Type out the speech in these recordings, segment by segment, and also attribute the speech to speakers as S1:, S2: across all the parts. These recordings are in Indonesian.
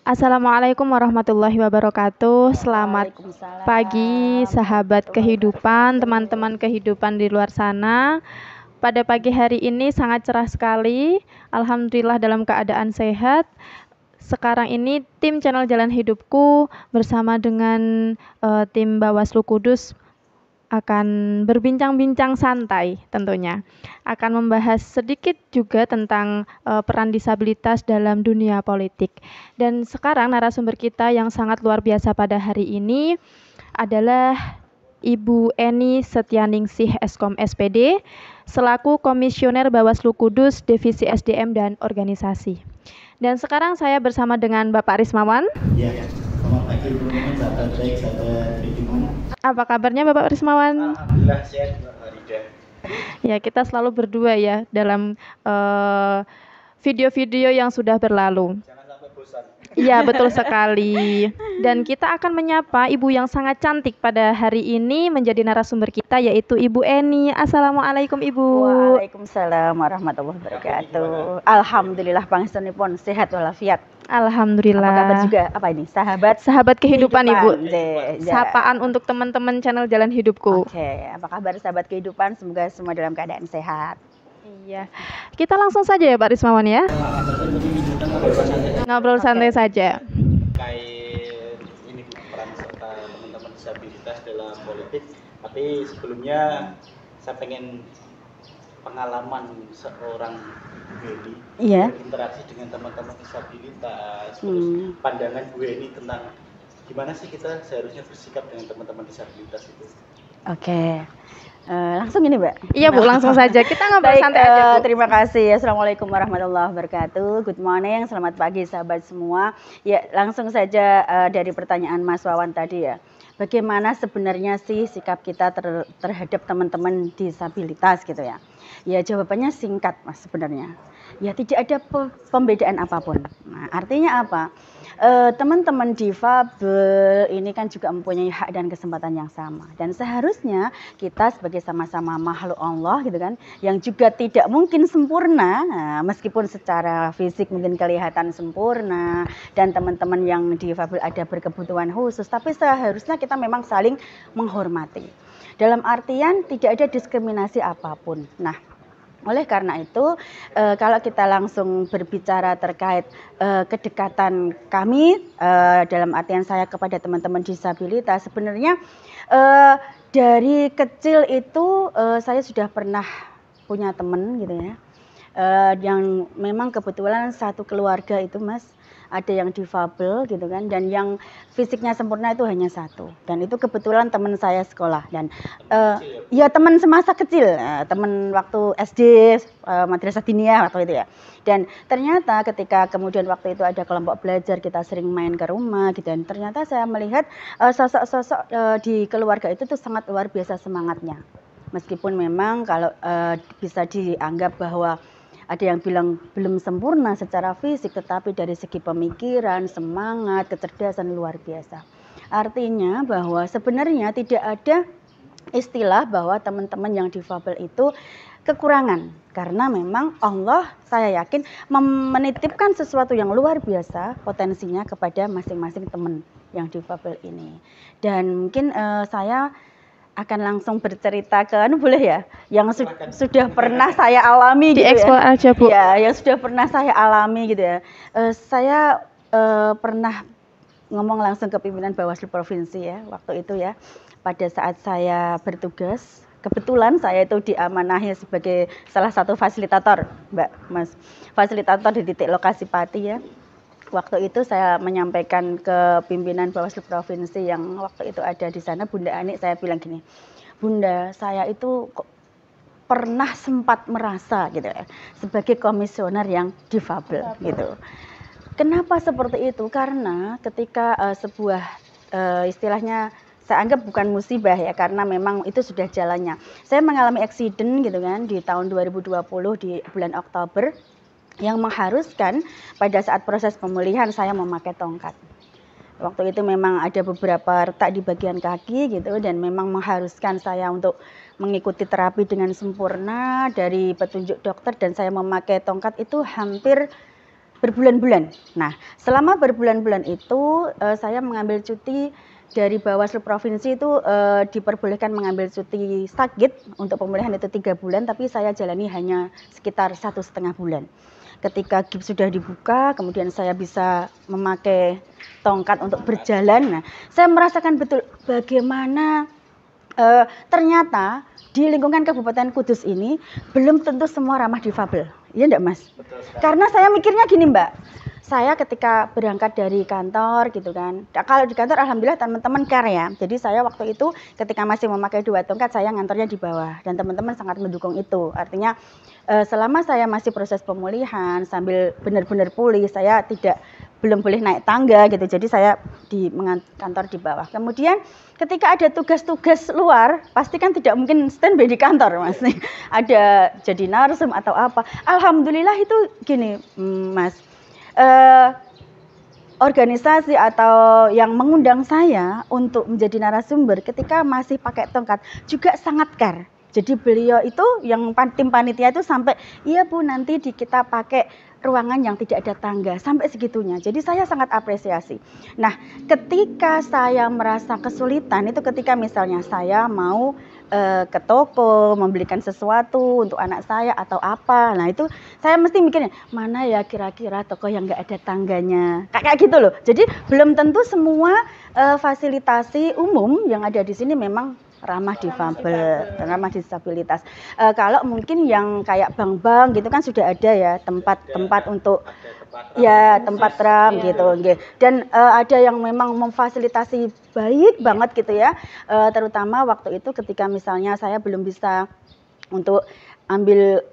S1: Assalamualaikum warahmatullahi wabarakatuh. Selamat pagi,
S2: Waalaikumsalam
S1: sahabat
S2: warahmatullahi
S1: kehidupan,
S2: wabarakatuh.
S1: teman-teman kehidupan di luar sana. Pada pagi hari ini sangat cerah sekali. Alhamdulillah dalam keadaan sehat. Sekarang ini tim channel Jalan Hidupku bersama dengan tim Bawaslu Kudus akan berbincang-bincang santai tentunya. Akan membahas sedikit juga tentang peran disabilitas dalam dunia politik. Dan sekarang narasumber kita yang sangat luar biasa pada hari ini adalah Ibu Eni Setianingsih Eskom SPD selaku Komisioner Bawaslu Kudus Divisi SDM dan Organisasi. Dan sekarang saya bersama dengan Bapak Rismawan.
S3: Ya, selamat pagi teman-teman, sahabat baik, sahabat kehidupan.
S1: Apa kabarnya Bapak Rismawan?
S3: Alhamdulillah sehat, Mbak Farida.
S1: Ya, kita selalu berdua ya dalam video-video yang sudah berlalu.
S3: Jangan sampai bosan.
S1: Iya, betul sekali. Dan kita akan menyapa ibu yang sangat cantik pada hari ini menjadi narasumber kita, yaitu Ibu Eni. Assalamualaikum Ibu.
S2: Waalaikumsalam warahmatullahi wabarakatuh. Alhamdulillah pangestunipun sehat walafiat.
S1: Alhamdulillah.
S2: Apa kabar juga? Apa ini?
S1: Sahabat kehidupan Ibu.
S2: Ya.
S1: Sapaan untuk teman-teman channel Jalan Hidupku.
S2: Oke, apa kabar sahabat kehidupan? Semoga semua dalam keadaan sehat.
S1: Iya. Kita langsung saja ya Pak Rismawan ya. Ngobrol santai saja.
S3: Terkait ini peran serta teman-teman disabilitas dalam politik, tapi sebelumnya saya pengen pengalaman seorang Bu Eni berinteraksi dengan teman-teman disabilitas, terus pandangan Bu Eni tentang gimana sih kita seharusnya bersikap dengan teman-teman disabilitas itu.
S2: Oke. Langsung ini Mbak?
S1: Iya Bu, langsung saja. Kita ngobrol santai aja Bu.
S2: Terima kasih. Assalamualaikum warahmatullahi wabarakatuh. Good morning, selamat pagi sahabat semua. Ya, langsung saja dari pertanyaan Mas Wawan tadi ya. Bagaimana sebenarnya sih sikap kita terhadap teman-teman disabilitas gitu ya? Ya jawabannya singkat Mas sebenarnya. Ya tidak ada pembedaan apapun. Nah, artinya apa? Teman-teman difabel ini kan juga mempunyai hak dan kesempatan yang sama, dan seharusnya kita sebagai sama-sama makhluk Allah gitu kan, yang juga tidak mungkin sempurna, meskipun secara fisik mungkin kelihatan sempurna dan teman-teman yang difabel ada berkebutuhan khusus, tapi seharusnya kita memang saling menghormati dalam artian tidak ada diskriminasi apapun. Nah, oleh karena itu, kalau kita langsung berbicara terkait kedekatan kami, dalam artian saya kepada teman-teman disabilitas, sebenarnya dari kecil itu saya sudah pernah punya teman gitu ya, yang memang kebetulan satu keluarga itu Mas, ada yang difabel gitu kan, dan yang fisiknya sempurna itu hanya satu, dan itu kebetulan teman saya sekolah, dan ya teman semasa kecil, teman waktu SD, madrasah diniyah waktu itu ya. Dan ternyata ketika kemudian waktu itu ada kelompok belajar, kita sering main ke rumah gitu, dan ternyata saya melihat sosok-sosok di keluarga itu tuh sangat luar biasa semangatnya, meskipun memang kalau bisa dianggap bahwa ada yang bilang belum sempurna secara fisik, tetapi dari segi pemikiran, semangat, kecerdasan luar biasa. Artinya bahwa sebenarnya tidak ada istilah bahwa teman-teman yang difabel itu kekurangan, karena memang Allah, saya yakin, menitipkan sesuatu yang luar biasa potensinya kepada masing-masing teman yang difabel ini. Dan mungkin saya akan langsung bercerita ke boleh ya, yang sudah pernah saya alami gitu
S1: ya. Aja, Bu.
S2: Ya, yang sudah pernah saya alami gitu ya. Saya pernah ngomong langsung ke pimpinan Bawaslu Provinsi ya waktu itu ya, pada saat saya bertugas. Kebetulan saya itu diamanahi sebagai salah satu fasilitator, Mbak Mas, fasilitator di titik lokasi Pati ya. Waktu itu saya menyampaikan ke pimpinan Bawaslu Provinsi yang waktu itu ada di sana, Bunda Ani, saya bilang gini, Bunda, saya itu kok pernah sempat merasa gitu ya, sebagai komisioner yang difabel gitu. Kenapa seperti itu? Karena ketika sebuah istilahnya saya anggap bukan musibah ya, karena memang itu sudah jalannya. Saya mengalami accident gitu kan di tahun 2020 di bulan Oktober, yang mengharuskan pada saat proses pemulihan saya memakai tongkat. Waktu itu memang ada beberapa retak di bagian kaki gitu, dan memang mengharuskan saya untuk mengikuti terapi dengan sempurna dari petunjuk dokter, dan saya memakai tongkat itu hampir berbulan-bulan. Nah, selama berbulan-bulan itu saya mengambil cuti dari Bawaslu Provinsi itu diperbolehkan mengambil cuti sakit untuk pemulihan itu 3 bulan, tapi saya jalani hanya sekitar 1,5 bulan. Ketika gips sudah dibuka, kemudian saya bisa memakai tongkat untuk berjalan. Nah, saya merasakan betul bagaimana ternyata di lingkungan Kabupaten Kudus ini belum tentu semua ramah difabel. Iya enggak, Mas?
S3: Betul sekali.
S2: Karena saya mikirnya gini, Mbak. Saya ketika berangkat dari kantor gitu kan. Kalau di kantor alhamdulillah teman-teman care ya. Jadi saya waktu itu ketika masih memakai 2 tongkat saya ngantornya di bawah dan teman-teman sangat mendukung itu. Artinya selama saya masih proses pemulihan sambil benar-benar pulih, saya belum boleh naik tangga gitu. Jadi saya di kantor di bawah. Kemudian ketika ada tugas-tugas luar, pasti kan tidak mungkin standby di kantor, Mas. Ada jadi narsum atau apa. Alhamdulillah itu gini, Mas. Organisasi atau yang mengundang saya untuk menjadi narasumber ketika masih pakai tongkat juga sangat care. Jadi beliau itu yang tim panitia itu sampai, iya Bu nanti kita pakai ruangan yang tidak ada tangga, sampai segitunya. Jadi saya sangat apresiasi. Nah, ketika saya merasa kesulitan itu ketika misalnya saya mau ke toko membelikan sesuatu untuk anak saya atau apa. Nah, itu saya mesti mikirnya mana ya kira-kira toko yang nggak ada tangganya. Kayak gitu loh. Jadi belum tentu semua fasilitasi umum yang ada di sini memang ramah difabel, ramah disabilitas. Kalau mungkin yang kayak bank-bank gitu kan sudah ada ya tempat untuk tempat ram gitu. Dan ada yang memang memfasilitasi baik banget gitu ya. Terutama waktu itu ketika misalnya saya belum bisa untuk ambil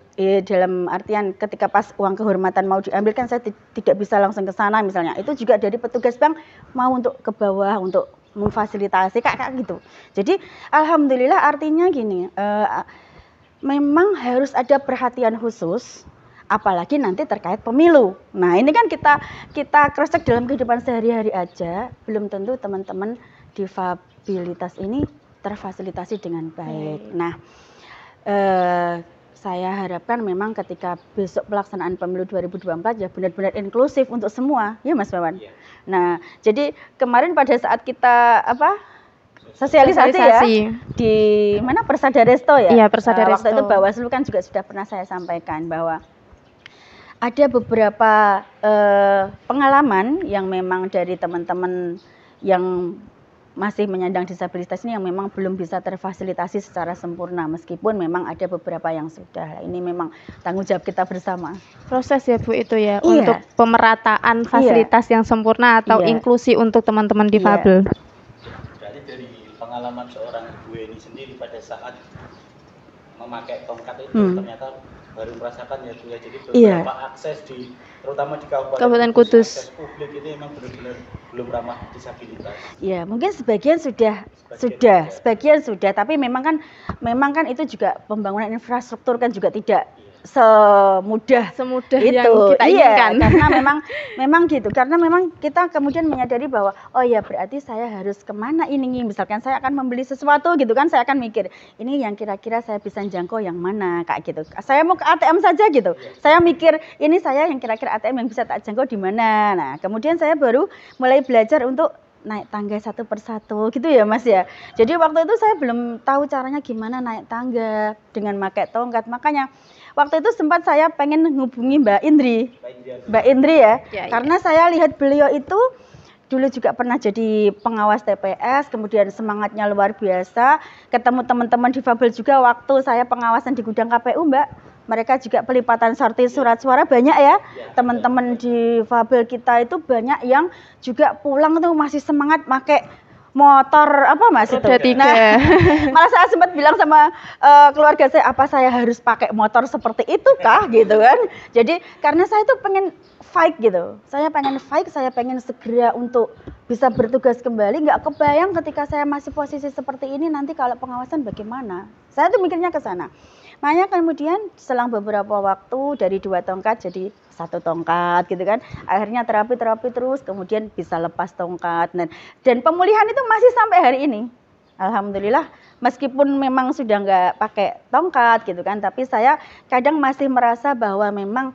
S2: dalam artian ketika pas uang kehormatan mau diambil kan saya tidak bisa langsung ke sana misalnya. Itu juga dari petugas bank mau untuk ke bawah untuk memfasilitasi kayak gitu. Jadi alhamdulillah artinya gini, memang harus ada perhatian khusus, apalagi nanti terkait pemilu. Nah ini kan kita cross check dalam kehidupan sehari-hari aja, belum tentu teman-teman difabilitas ini terfasilitasi dengan baik. Nah saya harapkan memang ketika besok pelaksanaan pemilu 2024 ya benar-benar inklusif untuk semua, ya Mas Wawan.
S3: Iya.
S2: Nah, jadi kemarin pada saat kita sosialisasi ya di mana Persada Resto ya.
S1: Iya, Persada Resto.
S2: Waktu itu Bawaslu kan juga sudah pernah saya sampaikan bahwa ada beberapa pengalaman yang memang dari teman-teman yang masih menyandang disabilitas ini yang memang belum bisa terfasilitasi secara sempurna meskipun memang ada beberapa yang sudah. Ini memang tanggung jawab kita bersama.
S1: Proses ya Bu itu ya,
S2: Iya.
S1: untuk pemerataan fasilitas yang sempurna atau
S2: Iya.
S1: inklusi untuk teman-teman difabel.
S3: Berarti dari pengalaman seorang Bu Eni sendiri pada saat memakai tongkat itu ternyata baru merasakan ya Bu ya. Jadi beberapa akses terutama di
S1: Kabupaten Kudus.
S3: akses publik ini memang benar-benar belum ramah disabilitas.
S2: Ya, mungkin sebagian sudah, tapi memang kan itu juga pembangunan infrastruktur kan juga tidak semudah itu.
S1: yang kita inginkan.
S2: Karena memang gitu. Karena memang kita kemudian menyadari bahwa oh ya berarti saya harus kemana ini? Misalkan saya akan membeli sesuatu gitu kan, saya akan mikir ini yang kira-kira saya bisa jangkau yang mana kayak gitu. Saya mau ke ATM saja gitu. Saya mikir ini saya yang kira-kira ATM yang bisa tak jangkau di mana. Nah, kemudian saya baru mulai belajar untuk naik tangga satu persatu gitu ya Mas ya. Jadi waktu itu saya belum tahu caranya gimana naik tangga dengan pakai tongkat. Makanya waktu itu sempat saya pengen menghubungi Mbak Indri ya. Karena saya lihat beliau itu dulu juga pernah jadi pengawas TPS, kemudian semangatnya luar biasa. Ketemu teman-teman difabel juga waktu saya pengawasan di gudang KPU Mbak. Mereka juga pelipatan sortir surat suara banyak ya. Teman-teman difabel kita itu banyak yang juga pulang tuh masih semangat pakai motor apa Mas itu. Nah, malah saya sempat bilang sama keluarga saya, apa saya harus pakai motor seperti itu kah gitu kan. Jadi karena saya tuh pengen fight gitu. Saya pengen segera untuk bisa bertugas kembali. Nggak kebayang ketika saya masih posisi seperti ini nanti kalau pengawasan bagaimana. Saya tuh mikirnya ke sana. Makanya kemudian selang beberapa waktu dari 2 tongkat jadi 1 tongkat gitu kan. Akhirnya terapi terus kemudian bisa lepas tongkat. Dan pemulihan itu masih sampai hari ini. Alhamdulillah meskipun memang sudah nggak pakai tongkat gitu kan. Tapi saya kadang masih merasa bahwa memang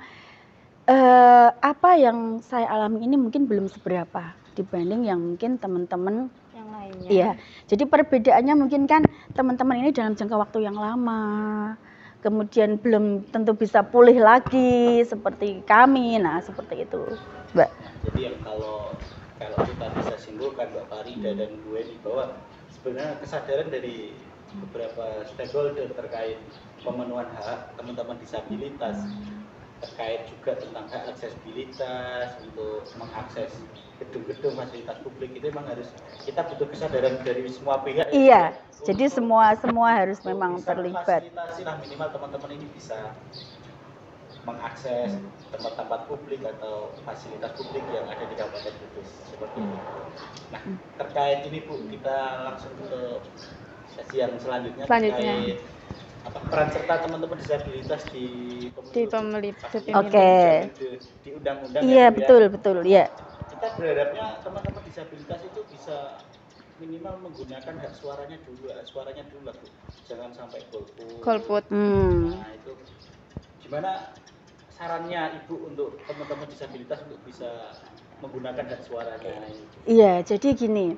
S2: Apa yang saya alami ini mungkin belum seberapa dibanding yang mungkin teman-teman
S1: Yang lainnya.
S2: iya. Jadi perbedaannya mungkin kan teman-teman ini dalam jangka waktu yang lama, kemudian belum tentu bisa pulih lagi seperti kami. Nah, seperti itu, Mbak.
S3: Jadi yang kalau kita bisa simpulkan Mbak Farida dan gue di bahwa sebenarnya kesadaran dari beberapa stakeholder terkait pemenuhan hak teman-teman disabilitas, terkait juga tentang hak aksesibilitas untuk mengakses gedung-gedung fasilitas publik, itu memang harus kita butuh kesadaran dari semua pihak.
S2: Iya, jadi semua harus memang terlibat.
S3: Fasilitasi lah, minimal teman-teman ini bisa mengakses tempat-tempat publik atau fasilitas publik yang ada di Kabupaten Kudus seperti itu. Nah, terkait ini Bu, kita langsung ke sesi yang selanjutnya. Terkait peran serta teman-teman disabilitas di pemilu.
S2: Oke.
S3: Di undang-undang.
S2: Iya, betul, ya.
S3: Kita berharapnya teman-teman disabilitas itu bisa minimal menggunakan hak suaranya dulu lah Bu. Jangan sampai golput. Nah, itu gimana sarannya Ibu untuk teman-teman disabilitas untuk bisa menggunakan hak suaranya?
S2: Iya, jadi gini,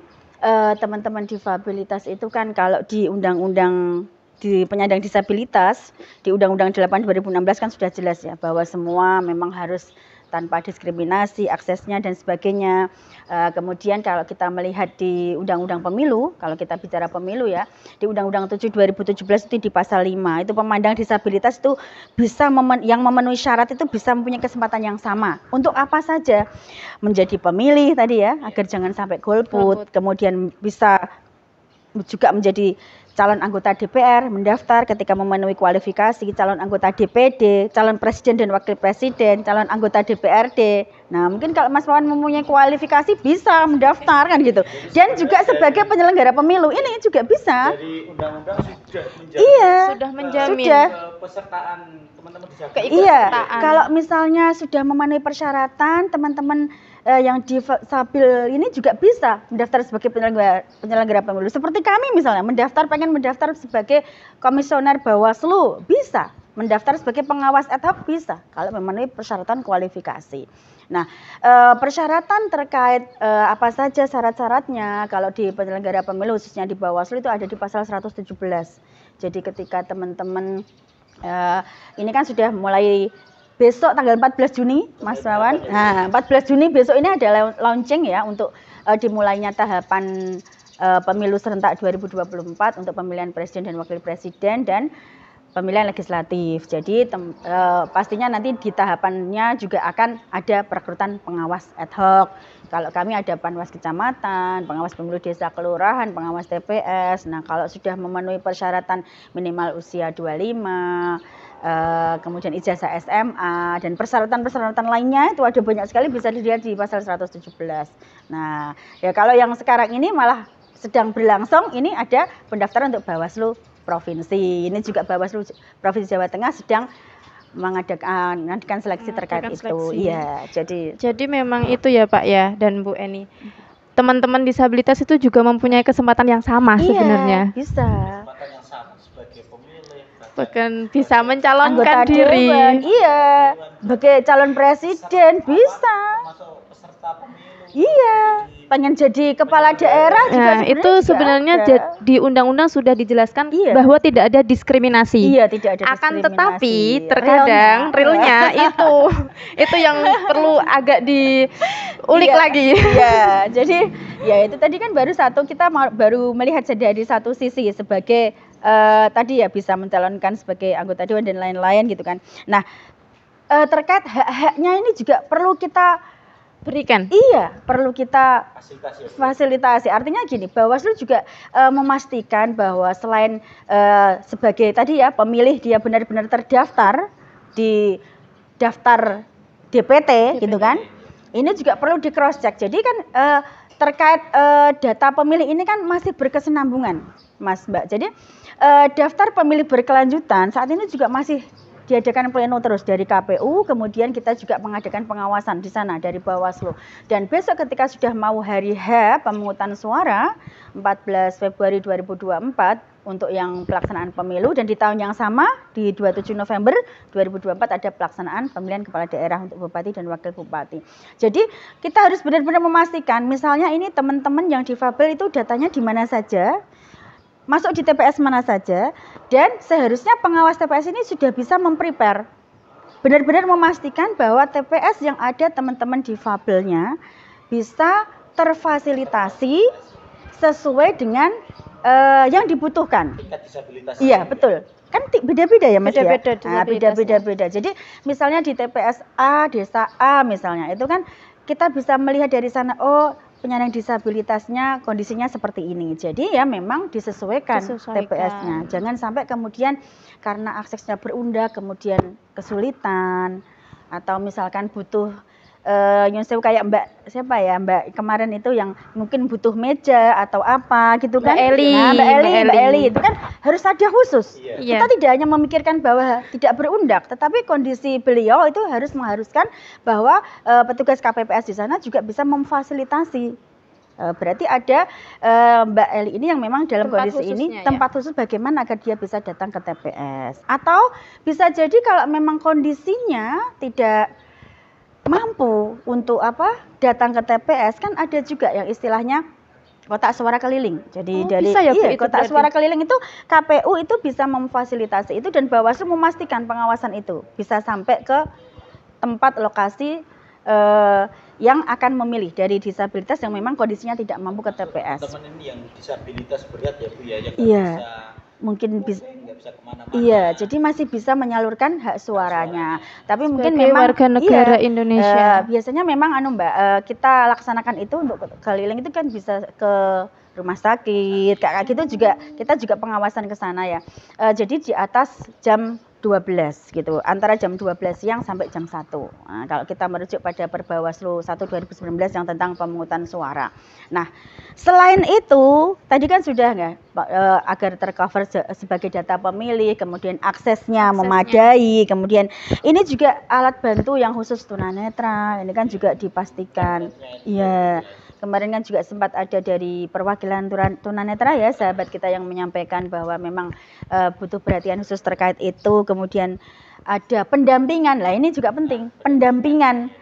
S2: teman-teman disabilitas itu kan kalau di undang-undang di penyandang disabilitas, di Undang-Undang 8 2016 kan sudah jelas ya bahwa semua memang harus tanpa diskriminasi, aksesnya dan sebagainya. Kemudian kalau kita melihat di Undang-Undang Pemilu, kalau kita bicara pemilu ya, di Undang-Undang 7 2017 itu di pasal 5, itu pemandang disabilitas itu bisa yang memenuhi syarat itu bisa mempunyai kesempatan yang sama. Untuk apa saja? Menjadi pemilih tadi ya, agar jangan sampai golput. Kemudian bisa juga menjadi calon anggota DPR, mendaftar ketika memenuhi kualifikasi, calon anggota DPD, calon presiden dan wakil presiden, calon anggota DPRD. Nah, mungkin kalau Mas Wawan mempunyai kualifikasi bisa mendaftar kan gitu. Dan juga sebagai penyelenggara pemilu ini juga bisa.
S3: Dari undang-undang sudah menjamin pesertaan teman-teman disabilitas.
S2: Iya, kalau misalnya sudah memenuhi persyaratan, teman-teman yang disabil ini juga bisa mendaftar sebagai penyelenggara pemilu. Seperti kami misalnya pengen mendaftar sebagai komisioner Bawaslu, bisa. Mendaftar sebagai pengawas ad hoc bisa kalau memenuhi persyaratan kualifikasi. Nah, persyaratan terkait apa saja syarat-syaratnya kalau di penyelenggara pemilu khususnya di Bawaslu itu ada di pasal 117. Jadi ketika teman-teman ini kan sudah mulai besok tanggal 14 Juni, Mas Wawan. Nah, 14 Juni besok ini ada launching ya untuk dimulainya tahapan pemilu serentak 2024 untuk pemilihan presiden dan wakil presiden dan pemilihan legislatif. Jadi pastinya nanti di tahapannya juga akan ada perekrutan pengawas ad hoc. Kalau kami ada panwas kecamatan, pengawas pemilu desa kelurahan, pengawas TPS. Nah, kalau sudah memenuhi persyaratan minimal usia 25, kemudian ijazah SMA dan persyaratan-persyaratan lainnya itu ada banyak sekali, bisa dilihat di pasal 117. Nah, ya kalau yang sekarang ini malah sedang berlangsung, ini ada pendaftaran untuk Bawaslu Provinsi. Ini juga Bawaslu Provinsi Jawa Tengah sedang mengadakan seleksi terkait itu. Iya,
S1: jadi memang itu ya Pak ya dan Bu Eni. Teman-teman disabilitas itu juga mempunyai kesempatan yang sama sebenarnya.
S2: Bisa.
S3: Kesempatan yang sama sebagai pemilih,
S1: bahkan bisa mencalonkan diri.
S2: Iya, sebagai calon presiden bisa.
S3: Masuk peserta pemilu.
S2: Iya, pengen jadi kepala daerah juga.
S1: Nah, itu sebenarnya di undang-undang sudah dijelaskan bahwa tidak ada diskriminasi.
S2: Iya, tidak ada diskriminasi.
S1: Akan tetapi terkadang realnya itu yang perlu agak diulik lagi.
S2: Iya, jadi ya itu tadi kan kita baru melihat dari satu sisi sebagai tadi ya bisa mencalonkan sebagai anggota dewan dan lain-lain gitu kan. Nah, terkait hak-haknya ini juga perlu kita
S1: berikan.
S2: Iya, perlu kita fasilitasi. Artinya gini, Bawaslu juga memastikan bahwa selain sebagai tadi ya pemilih dia benar-benar terdaftar di daftar DPT gitu kan. Ini juga perlu di cross check. Jadi kan terkait data pemilih ini kan masih berkesinambungan, Mas Mbak. Jadi daftar pemilih berkelanjutan saat ini juga masih diadakan pleno terus dari KPU, kemudian kita juga mengadakan pengawasan di sana dari Bawaslu. Dan besok ketika sudah mau hari H pemungutan suara 14 Februari 2024, untuk yang pelaksanaan pemilu, dan di tahun yang sama di 27 November 2024 ada pelaksanaan pemilihan kepala daerah untuk bupati dan wakil bupati. Jadi kita harus benar-benar memastikan misalnya ini teman-teman yang difabel itu datanya di mana saja, masuk di TPS mana saja, dan seharusnya pengawas TPS ini sudah bisa memprepare, benar-benar memastikan bahwa TPS yang ada teman-teman difabelnya bisa terfasilitasi sesuai dengan yang dibutuhkan.
S3: Tingkat disabilitas.
S2: Iya, betul. Kan beda-beda ya Mas
S1: Beda-beda
S2: ya. Nah, beda-beda. Jadi misalnya di TPS A, desa A misalnya, itu kan kita bisa melihat dari sana, oh penyandang disabilitasnya kondisinya seperti ini. Jadi ya memang disesuaikan. TPS-nya. Jangan sampai kemudian karena aksesnya berundak kemudian kesulitan, atau misalkan butuh nyusul kayak Mbak kemarin itu yang mungkin butuh meja atau apa gitu kan. Mbak Eli itu kan harus ada khusus.
S1: Iya.
S2: Kita tidak hanya memikirkan bahwa tidak berundak, tetapi kondisi beliau itu harus mengharuskan bahwa petugas KPPS di sana juga bisa memfasilitasi. Berarti ada Mbak Eli ini yang memang dalam kondisi ini tempat khusus bagaimana agar dia bisa datang ke TPS. Atau bisa jadi kalau memang kondisinya tidak mampu untuk datang ke TPS, kan ada juga yang istilahnya kotak suara keliling. Jadi kotak suara keliling itu KPU itu bisa memfasilitasi itu, dan Bawaslu memastikan pengawasan itu bisa sampai ke tempat lokasi yang akan memilih dari disabilitas yang memang kondisinya tidak mampu ke TPS.
S3: Teman-teman ini yang disabilitas berat ya Bu ya, yang
S2: mungkin bisa
S3: kemana-mana.
S2: Iya, jadi masih bisa menyalurkan hak suaranya. Tapi mungkin
S1: sebagai
S2: memang
S1: warga negara Indonesia.
S2: Biasanya memang Mbak, kita laksanakan itu untuk keliling itu kan bisa ke rumah sakit, kayak gitu juga kita juga pengawasan ke sana ya. Jadi di atas jam 12 gitu, antara jam 12 siang sampai jam 1. Nah, kalau kita merujuk pada Perbawaslu 1 2019 yang tentang pemungutan suara. Nah, selain itu tadi kan sudah nggak agar tercover sebagai data pemilih, kemudian aksesnya memadai, kemudian ini juga alat bantu yang khusus tunanetra, ini kan juga dipastikan. Iya. Kemarin kan juga sempat ada dari perwakilan tunanetra ya, sahabat kita yang menyampaikan bahwa memang butuh perhatian khusus terkait itu. Kemudian ada pendampingan, lah ini juga penting, pendampingan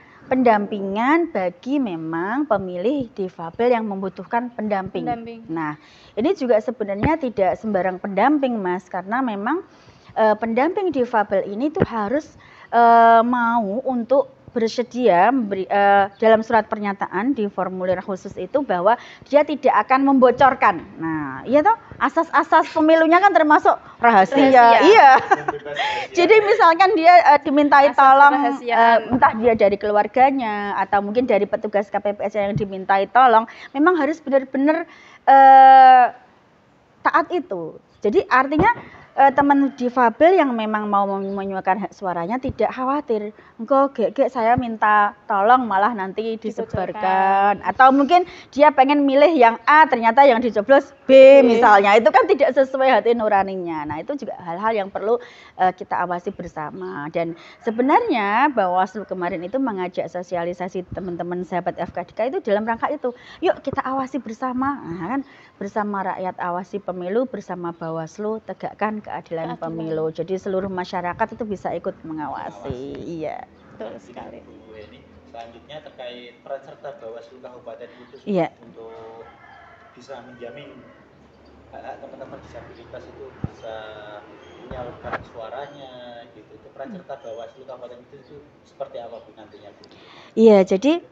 S2: bagi memang pemilih difabel yang membutuhkan pendamping. Nah, ini juga sebenarnya tidak sembarang pendamping Mas, karena memang pendamping difabel ini tuh harus mau untuk bersedia dalam surat pernyataan di formulir khusus itu bahwa dia tidak akan membocorkan. Nah, iya toh, asas-asas pemilunya kan termasuk rahasia. Iya. Jadi misalkan dia dimintai tolong, entah dia dari keluarganya atau mungkin dari petugas KPPS yang dimintai tolong, memang harus benar-benar taat itu. Jadi artinya teman difabel yang memang mau menyuarakan hak suaranya tidak khawatir, engkau gek saya minta tolong malah nanti disebarkan, atau mungkin dia pengen milih yang A ternyata yang dicoblos B misalnya, itu kan tidak sesuai hati nuraninya. Nah, itu juga hal-hal yang perlu kita awasi bersama. Dan sebenarnya Bawaslu kemarin itu mengajak sosialisasi teman-teman sahabat FKDK itu dalam rangka itu, yuk kita awasi bersama. Nah, kan bersama rakyat awasi pemilu, bersama Bawaslu tegakkan keadilan pemilu. Jadi seluruh masyarakat itu bisa ikut mengawasi. Iya.
S1: Betul sekali.
S3: Selanjutnya terkait peran serta Bawaslu Kabupaten Kudus untuk bisa menjamin hak teman-teman disabilitas itu bisa menyalurkan suaranya gitu. Itu peran serta Bawaslu Kabupaten Kudus itu seperti apa Bu nantinya Bu? Iya, jadi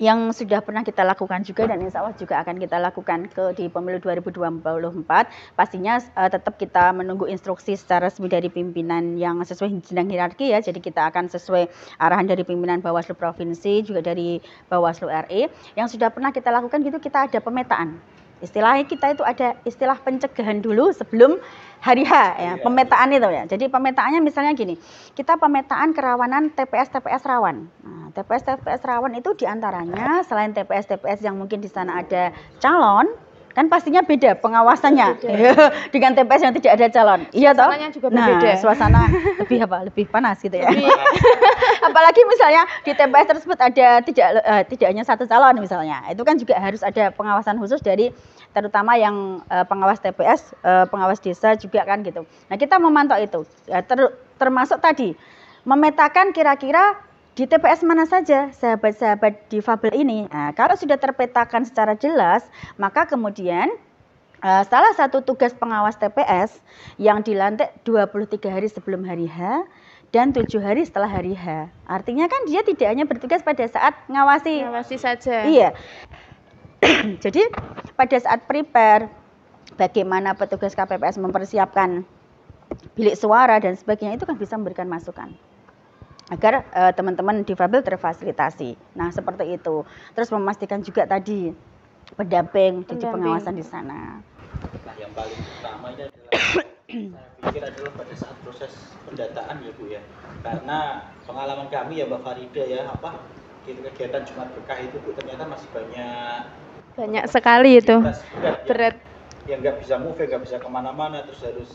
S3: yang sudah pernah kita lakukan juga dan insya Allah juga akan kita lakukan di pemilu 2024, pastinya tetap kita menunggu instruksi secara resmi dari pimpinan yang sesuai jenjang hierarki ya. Jadi kita akan sesuai arahan dari pimpinan Bawaslu Provinsi, juga dari Bawaslu RI. Yang sudah pernah kita lakukan gitu, kita ada pemetaan. Istilahnya kita itu ada istilah pencegahan dulu sebelum hari H ya, pemetaan itu ya. Jadi pemetaannya misalnya gini, kita pemetaan kerawanan TPS rawan. Nah, TPS rawan itu diantaranya selain TPS yang mungkin di sana ada calon
S2: kan pastinya beda pengawasannya dengan TPS yang tidak ada calon. Iya toh?
S1: Suasananya juga
S2: Nah,
S1: berbeda.
S2: suasana lebih apa? Lebih panas gitu ya.
S1: Lebih-
S2: Apalagi misalnya di TPS tersebut ada tidak hanya satu calon misalnya. Itu kan juga harus ada pengawasan khusus dari terutama yang pengawas TPS, pengawas desa juga kan gitu. Nah, kita memantau itu. Ya, termasuk tadi memetakan kira-kira di TPS mana saja sahabat-sahabat difabel ini. Nah, kalau sudah terpetakan secara jelas, maka kemudian salah satu tugas pengawas TPS yang dilantik 23 hari sebelum hari H dan 7 hari setelah hari H. Artinya kan dia tidak hanya bertugas pada saat
S1: Ngawasi saja.
S2: Iya. Jadi pada saat prepare bagaimana petugas KPPS mempersiapkan bilik suara dan sebagainya itu kan bisa memberikan masukan agar teman-teman difabel terfasilitasi. Nah, seperti itu. Terus memastikan juga tadi pendamping di pengawasan di sana.
S3: Nah, yang paling utama ini adalah saya pikir adalah pada saat proses pendataan ya Bu ya. Karena pengalaman kami ya Mbak Farida ya, kegiatan Jumat Berkah itu Bu ternyata masih
S1: Banyak sekali itu.
S3: berat yang nggak bisa move, nggak bisa kemana-mana, terus harus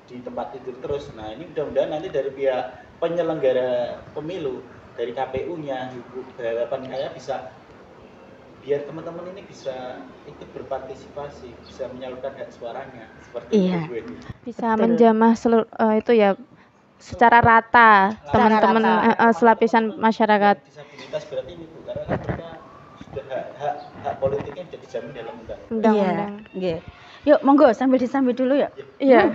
S3: di tempat tidur terus. Nah, ini mudah-mudahan nanti dari pihak penyelenggara pemilu, dari KPU-nya, harapan saya bisa biar teman-teman ini bisa ikut berpartisipasi, bisa menyalurkan hak suaranya seperti
S2: Iya.
S3: itu Bu.
S1: Bisa
S2: Betul.
S1: menjamah itu ya secara rata teman-teman selapisan masyarakat.
S3: Disabilitas berarti ini Bu, karena kan mereka sudah hak politiknya sudah dijamin dalam undang-undang.
S1: Undang-undang.
S2: Iya. Yuk, monggo sambil disambut dulu ya.
S1: Iya.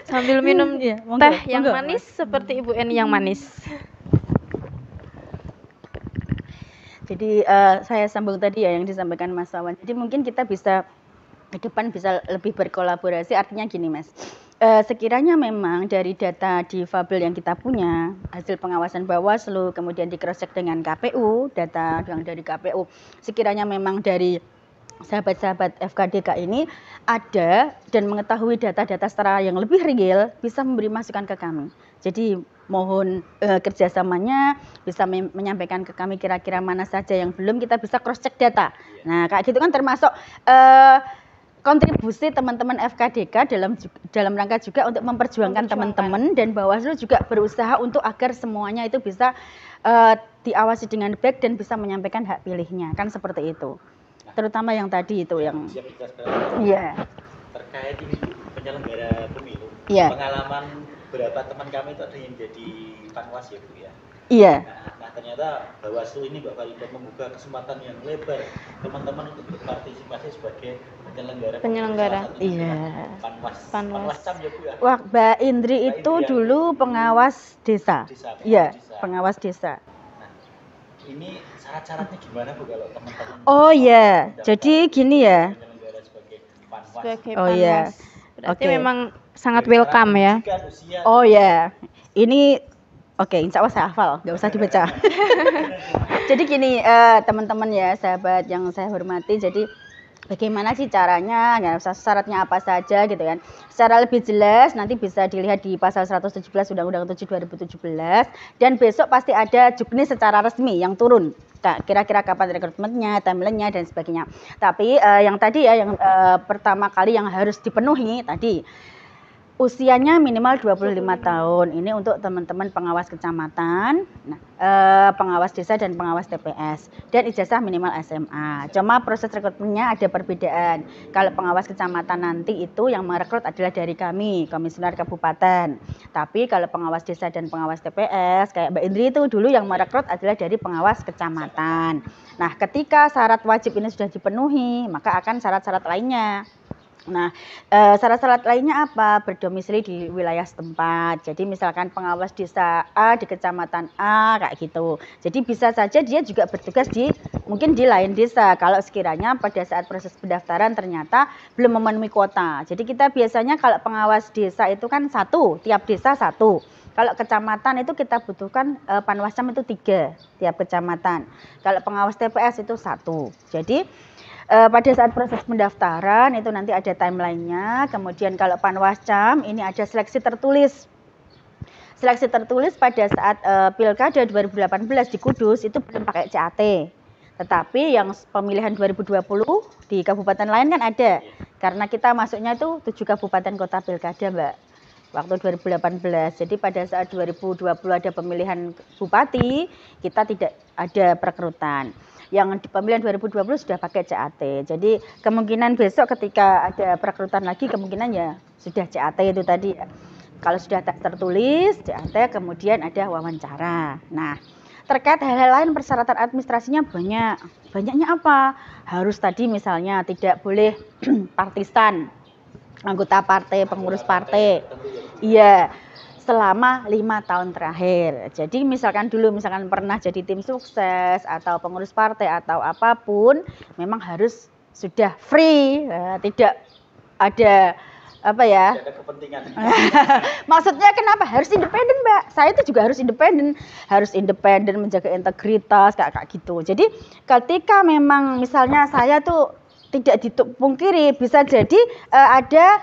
S1: Sambil minum
S2: Iya, monggo,
S1: teh yang
S2: monggo,
S1: manis seperti Ibu Eni yang manis.
S2: Jadi saya sambung tadi ya yang disampaikan Mas Wawan. Jadi mungkin kita bisa ke depan bisa lebih berkolaborasi. Artinya gini Mas, sekiranya memang dari data difabel yang kita punya, hasil pengawasan Bawaslu, kemudian di cross check dengan KPU, data yang dari KPU, sekiranya memang dari sahabat-sahabat FKDK ini ada dan mengetahui data-data secara yang lebih real, bisa memberi masukan ke kami. Jadi mohon kerjasamanya bisa menyampaikan ke kami kira-kira mana saja yang belum, kita bisa cross check data. Nah, kayak gitu kan termasuk kontribusi teman-teman FKDK dalam rangka juga untuk memperjuangkan teman-teman, dan Bawaslu juga berusaha untuk agar semuanya itu bisa diawasi dengan baik dan bisa menyampaikan hak pilihnya, kan seperti itu. Terutama yang tadi itu yang iya.
S3: Terkait ini penyelenggara pemilu,
S2: Iya.
S3: pengalaman beberapa teman kami itu ada yang jadi panwas ya Bu ya.
S2: Iya.
S3: Nah, ternyata Bawaslu ini Mbak Farida membuka kesempatan yang lebar teman-teman untuk berpartisipasi sebagai penyelenggara.
S1: Penyelenggara.
S3: Salah satunya
S2: Iya.
S3: adalah Panwas.
S1: Panwas.
S3: Panwas Cam ya Bu ya.
S2: Wah, Mbak Indri itu
S3: Indri ya.
S2: dulu pengawas desa. Iya,
S3: Desa.
S2: pengawas desa.
S3: Nah, ini syarat-syaratnya gimana Bu kalau teman-teman?
S2: Oh iya, jadi gini ya.
S3: Penyelenggara sebagai Panwas.
S1: Sebagai
S2: Oh iya.
S1: panwas. Berarti
S2: Oke.
S1: memang sangat welcome ya.
S3: Pendidikan, usia.
S2: Oh ya, ini oke, insya Allah saya hafal, nggak usah dibaca. Jadi gini teman-teman ya, sahabat yang saya hormati, jadi bagaimana sih caranya, ya, syaratnya apa saja gitu kan. Secara lebih jelas nanti bisa dilihat di pasal 117 Undang-Undang 7 2017, dan besok pasti ada juknis secara resmi yang turun. Nah, kira-kira kapan rekrutmennya, timeline-nya dan sebagainya. Tapi yang tadi ya, yang pertama kali yang harus dipenuhi tadi, usianya minimal 25 tahun. Ini untuk teman-teman pengawas kecamatan, pengawas desa dan pengawas TPS. Dan ijazah minimal SMA. Cuma proses rekrutmennya ada perbedaan. Kalau pengawas kecamatan nanti itu yang merekrut adalah dari kami, komisioner kabupaten. Tapi kalau pengawas desa dan pengawas TPS, kayak Mbak Indri itu dulu yang merekrut adalah dari pengawas kecamatan. Nah, ketika syarat wajib ini sudah dipenuhi, maka akan syarat-syarat lainnya. Nah, syarat-syarat lainnya apa? Berdomisili di wilayah setempat. Jadi misalkan pengawas desa A di kecamatan A kayak gitu. Jadi bisa saja dia juga bertugas mungkin di lain desa kalau sekiranya pada saat proses pendaftaran ternyata belum memenuhi kuota. Jadi kita biasanya kalau pengawas desa itu kan satu, tiap desa satu. Kalau kecamatan itu kita butuhkan panwascam itu 3 tiap kecamatan. Kalau pengawas TPS itu 1. Jadi pada saat proses pendaftaran itu nanti ada timelinenya. Kemudian kalau panwascam ini ada seleksi tertulis. Seleksi tertulis pada saat Pilkada 2018 di Kudus itu belum pakai CAT. Tetapi yang pemilihan 2020 di kabupaten lain kan ada. Karena kita masuknya itu 7 kabupaten kota pilkada, Mbak. Waktu 2018. Jadi pada saat 2020 ada pemilihan bupati, kita tidak ada perekrutan. Yang di pemilihan 2020 sudah pakai CAT. Jadi kemungkinan besok ketika ada perekrutan lagi, kemungkinan ya sudah CAT itu tadi. Kalau sudah tertulis CAT, kemudian ada wawancara. Nah, terkait hal-hal lain persyaratan administrasinya banyak. Banyaknya apa? Harus tadi misalnya tidak boleh partisan, anggota partai, pengurus partai. Iya, selama 5 tahun terakhir. Jadi misalkan pernah jadi tim sukses atau pengurus partai atau apapun, memang harus sudah free, tidak ada apa ya?
S3: Tidak ada kepentingan.
S2: Maksudnya kenapa harus independen, Mbak? Saya itu juga harus independen menjaga integritas kayak gitu. Jadi ketika memang misalnya saya tuh tidak dipungkiri bisa jadi ada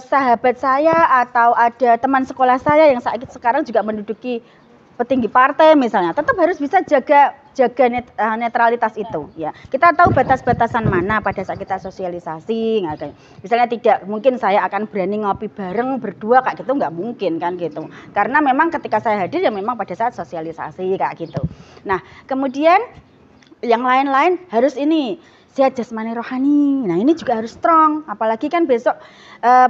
S2: sahabat saya atau ada teman sekolah saya yang sekarang juga menduduki petinggi partai misalnya, tetap harus bisa jaga netralitas itu ya. Kita tahu batas-batasan mana pada saat kita sosialisasi, misalnya tidak mungkin saya akan berani ngopi bareng berdua kayak gitu, nggak mungkin kan gitu, karena memang ketika saya hadir ya memang pada saat sosialisasi kayak gitu. Nah kemudian yang lain-lain harus ini sehat jasmani rohani. Nah ini juga harus strong, apalagi kan besok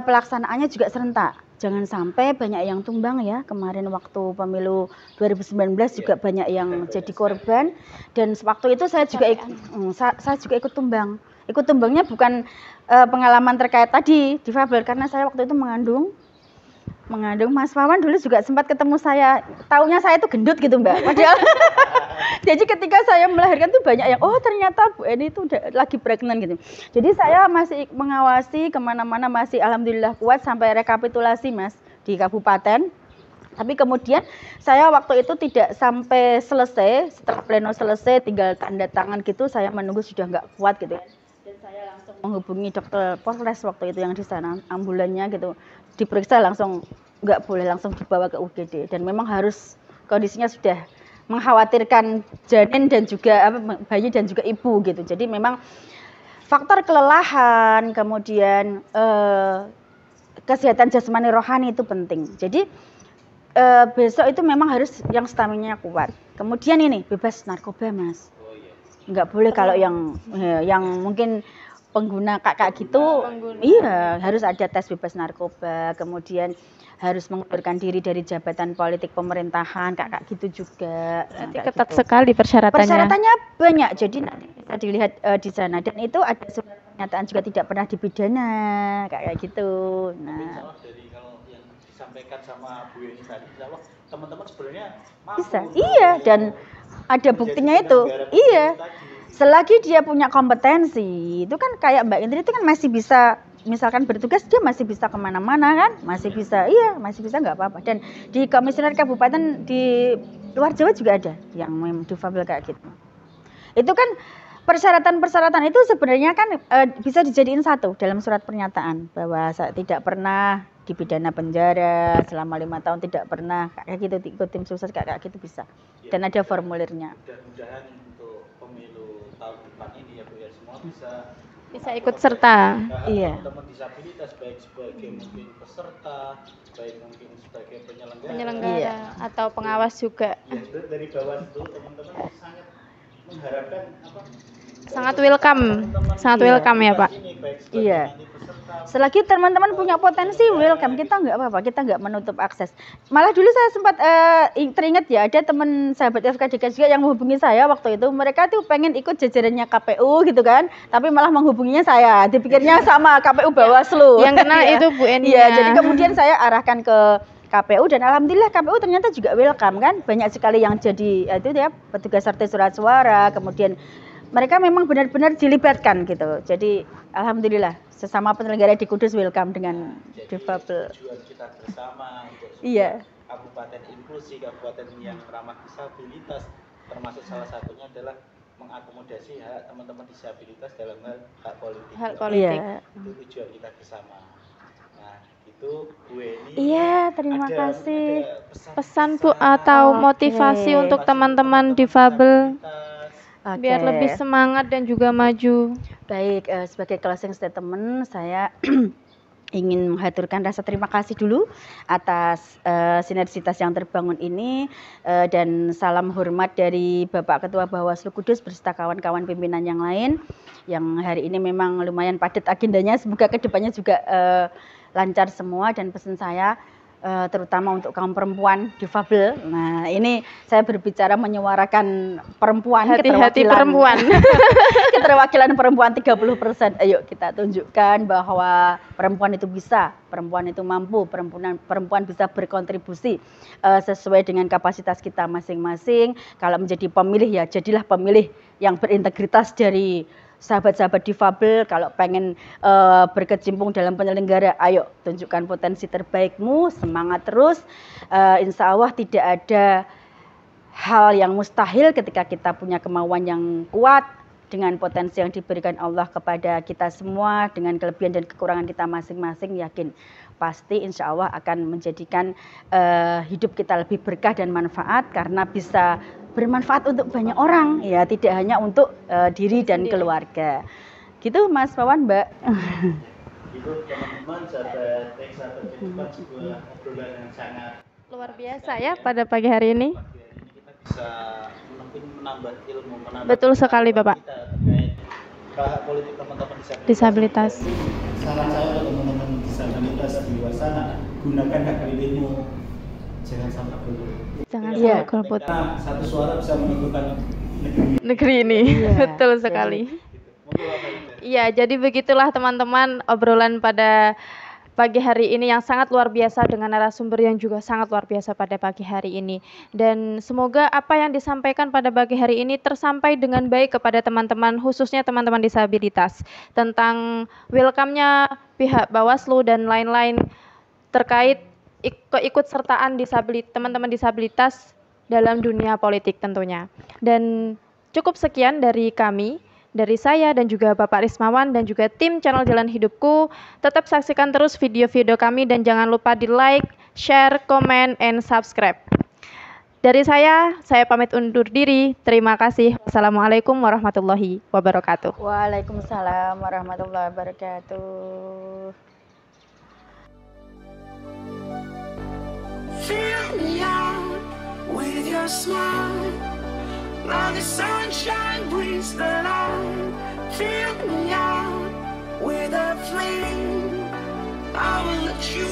S2: pelaksanaannya juga serentak. Jangan sampai banyak yang tumbang ya. Kemarin waktu pemilu 2019 juga banyak yang jadi korban. Dan waktu itu saya juga ikut tumbang. Ikut tumbangnya bukan pengalaman terkait tadi difabel, karena saya waktu itu mengandung Mas Wawan dulu juga sempat ketemu saya. Taunya saya itu gendut gitu, Mbak. Padahal jadi ketika saya melahirkan tuh banyak yang ternyata Bu Eni itu udah lagi pregnant gitu. Jadi saya masih mengawasi kemana-mana, masih alhamdulillah kuat sampai rekapitulasi Mas di kabupaten. Tapi kemudian saya waktu itu tidak sampai selesai, setelah pleno selesai tinggal tanda tangan gitu, saya menunggu sudah nggak kuat gitu. Dan saya langsung menghubungi dokter Polres waktu itu yang di sana, ambulannya gitu. Diperiksa langsung nggak boleh langsung dibawa ke UGD, dan memang harus kondisinya sudah mengkhawatirkan janin dan juga bayi dan juga ibu gitu. Jadi memang faktor kelelahan, kemudian kesehatan jasmani rohani itu penting. Jadi besok itu memang harus yang stamina kuat. Kemudian ini bebas narkoba, Mas. Nggak boleh kalau yang mungkin pengguna kakak gitu, iya harus ada tes bebas narkoba, kemudian harus mengundurkan diri dari jabatan politik pemerintahan kakak gitu juga.
S1: Berarti ketat sekali persyaratannya.
S2: Persyaratannya banyak, jadi nanti bisa dilihat di sana, dan itu ada surat pernyataan juga tidak pernah dipidana kayak gitu. Nah,
S3: Dari kalau yang disampaikan sama Bu Yeni tadi, teman-teman sebenarnya
S2: bisa, iya, dan ada buktinya itu, iya. Selagi dia punya kompetensi, itu kan kayak Mbak Indri itu kan masih bisa, misalkan bertugas dia masih bisa kemana-mana kan, masih bisa nggak apa-apa. Dan di komisioner kabupaten di luar Jawa juga ada yang difabel kayak gitu. Itu kan persyaratan-persyaratan itu sebenarnya kan bisa dijadiin satu dalam surat pernyataan bahwa saya tidak pernah dipidana penjara selama 5 tahun, tidak pernah kayak gitu, ikut tim sukses kayak gitu bisa. Dan ada formulirnya.
S3: Mudah-mudahan untuk pemilu tahun depan ini ya Bu ya, semua
S1: bisa ikut serta.
S2: Iya.
S3: Teman-teman disabilitas baik sebagai mungkin peserta, baik mungkin sebagai
S1: penyelenggara
S2: Iya.
S1: atau pengawas juga.
S3: Ya, dari bawah itu teman-teman sangat mengharapkan
S1: Sangat welcome ya Pak.
S2: Iya. Selagi teman-teman punya potensi, welcome, kita nggak apa-apa, kita nggak menutup akses. Malah dulu saya sempat teringat ya, ada teman sahabat FKDK juga yang menghubungi saya waktu itu. Mereka tuh pengen ikut jajarannya KPU gitu kan, tapi malah menghubunginya saya. Dipikirnya sama KPU Bawaslu.
S1: Yang kenal itu Bu Eni.
S2: Iya, jadi kemudian saya arahkan ke KPU, dan alhamdulillah KPU ternyata juga welcome kan. Banyak sekali yang jadi itu ya petugas RT surat suara, kemudian mereka memang benar-benar dilibatkan gitu. Jadi alhamdulillah sesama penyelenggara di Kudus welcome dengan difabel.
S3: Tujuan kita bersama untuk
S2: Iya.
S3: kabupaten inklusi, kabupaten yang ramah disabilitas, termasuk salah satunya adalah mengakomodasi hak teman-teman disabilitas dalam hak politik.
S1: Hak politik.
S2: Iya.
S3: Itu tujuan kita bersama. Nah, itu Bu Eni.
S2: Iya, terima kasih.
S1: Pesan Bu atau motivasi untuk teman-teman difabel. biar lebih semangat dan juga maju.
S2: Baik, sebagai closing statement saya ingin menghaturkan rasa terima kasih dulu atas sinergitas yang terbangun ini, dan salam hormat dari Bapak Ketua Bawaslu Kudus beserta kawan-kawan pimpinan yang lain yang hari ini memang lumayan padat agendanya. Semoga kedepannya juga lancar semua, dan pesan saya terutama untuk kaum perempuan difabel. Nah, ini saya berbicara menyuarakan perempuan,
S1: Hati-hati perempuan.
S2: keterwakilan perempuan 30%. Ayo kita tunjukkan bahwa perempuan itu bisa, perempuan itu mampu, perempuan bisa berkontribusi sesuai dengan kapasitas kita masing-masing. Kalau menjadi pemilih ya jadilah pemilih yang berintegritas dari sahabat-sahabat difabel. Kalau pengen berkecimpung dalam penyelenggara, ayo tunjukkan potensi terbaikmu, semangat terus. Insya Allah tidak ada hal yang mustahil ketika kita punya kemauan yang kuat dengan potensi yang diberikan Allah kepada kita semua, dengan kelebihan dan kekurangan kita masing-masing. Yakin pasti insya Allah akan menjadikan hidup kita lebih berkah dan manfaat, karena bisa bermanfaat untuk banyak orang, ya tidak hanya untuk diri dan keluarga. Gitu Mas Wawan, Mbak.
S3: Itu teman-teman, sahabat kehidupan, sebuah obrolan yang sangat
S1: Luar biasa ya pada pagi hari ini.
S3: kita bisa mungkin menambah ilmu, menambah
S1: Betul sekali, Bapak.
S3: kita terkait hak politik teman-teman
S1: Disabilitas.
S3: Saran saya untuk teman-teman disabilitas di luar sana, gunakan hak pilihmu, jangan sampai golput.
S1: Jangan
S2: Iya.
S1: sampai golput.
S3: Karena satu suara bisa menentukan
S1: Negeri ini.
S2: Iya.
S1: Betul sekali. Iya, jadi begitulah teman-teman obrolan pada pagi hari ini yang sangat luar biasa dengan narasumber yang juga sangat luar biasa pada pagi hari ini. Dan semoga apa yang disampaikan pada pagi hari ini tersampai dengan baik kepada teman-teman, khususnya teman-teman disabilitas, tentang welcome-nya pihak Bawaslu dan lain-lain terkait keikutsertaan teman-teman disabilitas dalam dunia politik tentunya. Dan cukup sekian dari kami, dari saya dan juga Bapak Rismawan dan juga tim channel Jalan Hidupku. Tetap saksikan terus video-video kami dan jangan lupa di like, share, comment, and subscribe. Dari saya pamit undur diri. Terima kasih. Wassalamualaikum warahmatullahi wabarakatuh.
S2: Waalaikumsalam warahmatullahi wabarakatuh.
S4: Fill me out with your smile. Now the sunshine brings the light. Fill me out with a flame. I will let you